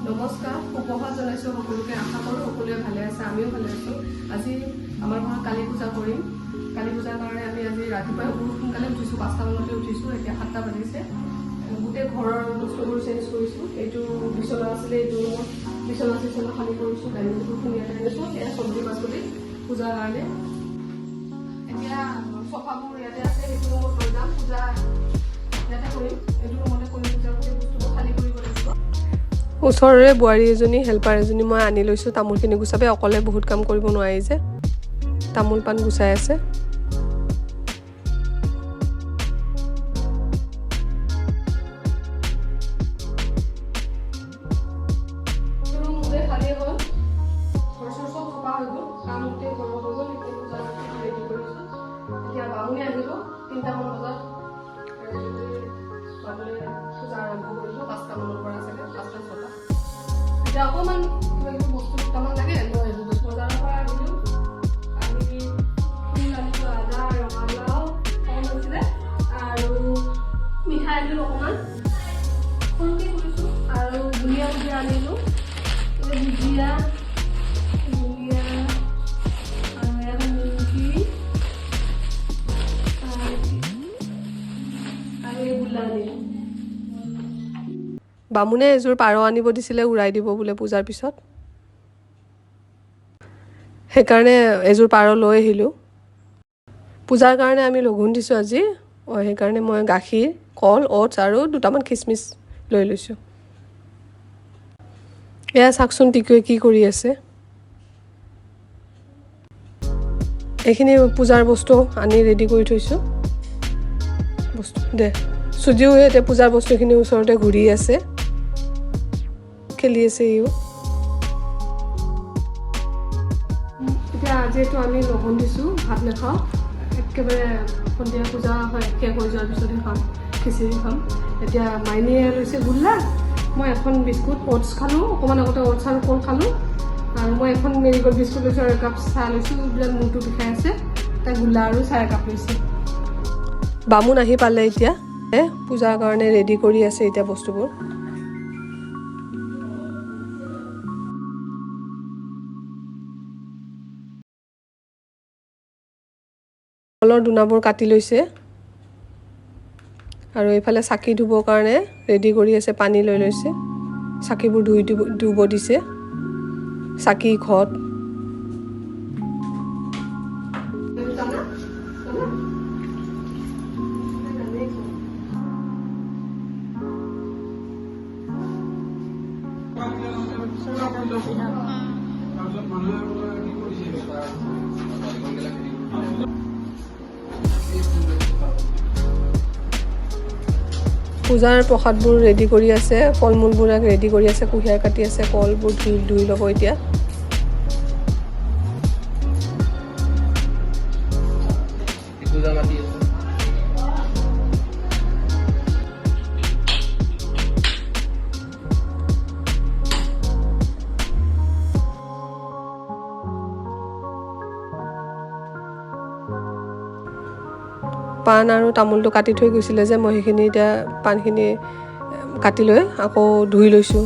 নমস্কাৰ, সুপ্ৰভাত জনাইছোঁ সকলোকে। আশা কৰোঁ সকলোৱে ভালে আছে, আমিও ভালে আছোঁ। আজি আমাৰ ঘৰত কালী পূজা কৰিম। কালী পূজাৰ কাৰণে আমি আজি ৰাতিপুৱাই বহুত সোনকালে উঠিছোঁ, 5টা মানতে উঠিছোঁ। এতিয়া 7টা বাজিছে। গোটেই ঘৰৰ বস্তুবোৰ চেঞ্জ কৰিছোঁ। এইটো বিচনা আছিলে, এইটো ৰুমত বিচনা খালী কৰিছোঁ, ডাইনিং টেবুল ধুনীয়াকৈ আনিছোঁ। এয়া চব্জি পাচলি পূজাৰ কাৰণে। এতিয়া চফাবোৰ ইয়াতে আছে, সেইটো ৰুমত লৈ যাম। পূজা ইয়াতে কৰিম, এইটো ৰুমতে কৰিম। পূজাৰ গোটেই বস্তুবোৰ খালী কৰিব লাগিব। ওচৰৰে বোৱাৰী এজনী, হেল্পাৰ এজনী মই আনি লৈছোঁ তামোলখিনি গুচাবে। অকলে বহুত কাম কৰিব নোৱাৰি যে, তামোল পাণ গুচাই আছে। এতিয়া বামুণে আহিব 3টামান বজাত। পূজা আৰম্ভ কৰিলোঁ 5টা মানৰ পৰা, চাগে 5টা 6টা। এতিয়া অকণমান কিবা কিবি বস্তু দুটামান লাগে, লৈ আহিলোঁ। বজাৰৰ পৰা আহিলোঁ, আহি ফুল আনিলোঁ, আদা, ৰঙালাও অকণমান আছিলে, আৰু মিঠাই আনিলোঁ অকণমান সৰুকৈ কৰিছোঁ, আৰু বুনিয়া আনিলোঁ, ভুজিয়া বামুণে এযোৰ পাৰ আনিব দিছিলে, উৰাই দিব বোলে পূজাৰ পিছত। সেইকাৰণে এযোৰ পাৰ লৈ আহিলোঁ। পূজাৰ কাৰণে আমি লঘোণ দিছোঁ আজি। সেইকাৰণে মই গাখীৰ, কল, অ'টছ আৰু দুটামান খিচমিচ লৈ লৈছোঁ। এয়া চাওকচোন টিকুৱে কি কৰি আছে। এইখিনি পূজাৰ বস্তু আনি ৰেডি কৰি থৈছোঁ। বস্তু দে চুজিও এতিয়া পূজাৰ বস্তুখিনি ওচৰতে ঘূৰি আছে, খেলি আছে ইও। এতিয়া যিহেতু আমি লঘোণ দিছোঁ, ভাত নাখাওঁ, একেবাৰে সন্ধিয়া পূজা হয় শেষ হৈ যোৱাৰ পিছতহে খাম, খিচিৰি খাম। এতিয়া মাইনীয়ে লৈছে গোল্লা, মই এখন বিস্কুট, অ'টছ খালোঁ, অকণমান আগতে অ'টছ আৰু কল খালোঁ, আৰু মই এখন মেৰিগ'ল্ড বিস্কুট লৈছোঁ আৰু একাপ চাহ লৈছোঁ। বিৰাট মূৰটো বিষাই আছে, তাই গোল্লা আৰু চাহ একাপ লৈছে। বামুণ আহি পালে এতিয়া, পূজাৰ কাৰণে ৰেডি কৰি আছে এতিয়া বস্তুবোৰ। কলৰ দুনাবোৰ কাটি লৈছে, আৰু এইফালে চাকি ধুবৰ কাৰণে ৰেডি কৰি আছে, পানী লৈ লৈছে। চাকিবোৰ ধুব দিছে, চাকি ঘট। পূজাৰ প্ৰসাদবোৰ ৰেডি কৰি আছে, ফল মূলবোৰ ৰেডি কৰি আছে, কুঁহিয়াৰ কাটি আছে, কলবোৰ ধুই ল'ব এতিয়া। পাণ আৰু তামোলটো কাটি থৈ গৈছিলে যে, মই সেইখিনি এতিয়া পাণখিনি কাটি লৈ আকৌ ধুই লৈছোঁ।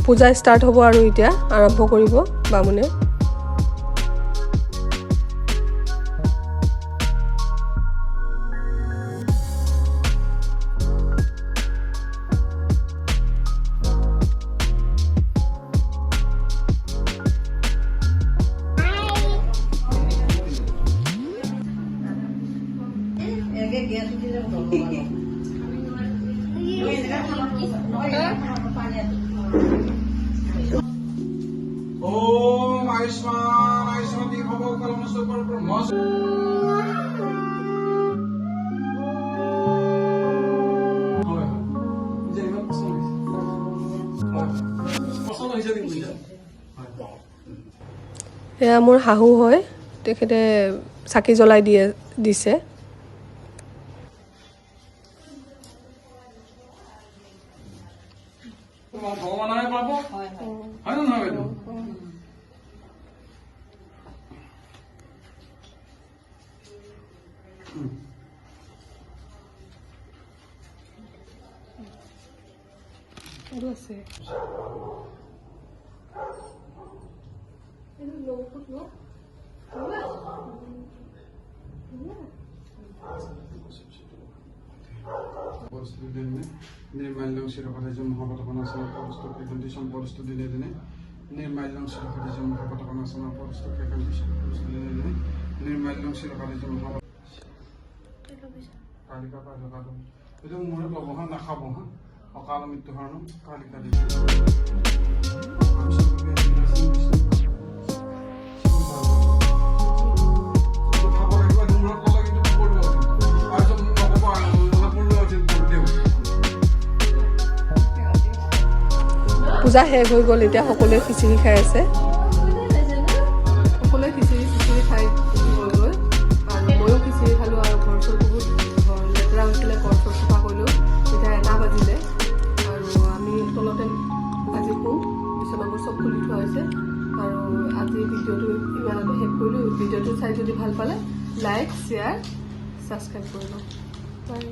পূজা ষ্টাৰ্ট হ'ব আৰু এতিয়া আৰম্ভ কৰিব বামুণে। ओम आयुष्मान आयुष्मान भव कलम सुपर ब्रह्म এয়া মোৰ শাহু হয়, তেখেতে চাকি জ্বলাই দিছে। ভগৱানে পাব হয় নে নহয় বাইদেউ? আৰু আছে এইটো লৌকুত ন निर्माल्यं शिरपतिजं महापतपनासनं परस्तु केकन्दिशं परस्तु दिने दिने निर्माल्यं शिरपतिजं महापतपनासनं परस्तु केकन्दिशं परस्तु दिने दिने निर्माल्यं शिरपतिजं कालिका कालिका এইটো মোৰ লবহা নাখাব হা অকাল মৃত্যু হাৰণম কালিকা দেৱী খাব লাগিব মূৰত ক'লে কিন্তু কৰিব আৰু নক'ব পূজা শেষ হৈ গ'ল এতিয়া সকলোৱে খিচিৰি খাই আছে সকলোৱে খিচিৰি খাই গ'লগৈ আৰু ময়ো খিচিৰি খালোঁ আৰু ঘৰ চৰ বহুত লেতেৰা হৈছিলে ঘৰ চৰ চাফা কৰিলোঁ এতিয়া 1 বাজিলে আৰু আমি তলতে আজি শুওঁ বিচনাবোৰ চব খুলি থোৱা হৈছে আৰু আজি ভিডিঅ'টো ইমানতে শেষ কৰিলোঁ ভিডিঅ'টো চাই যদি ভাল পালে লাইক শ্বেয়াৰ ছাবস্ক্ৰাইব কৰিব বাই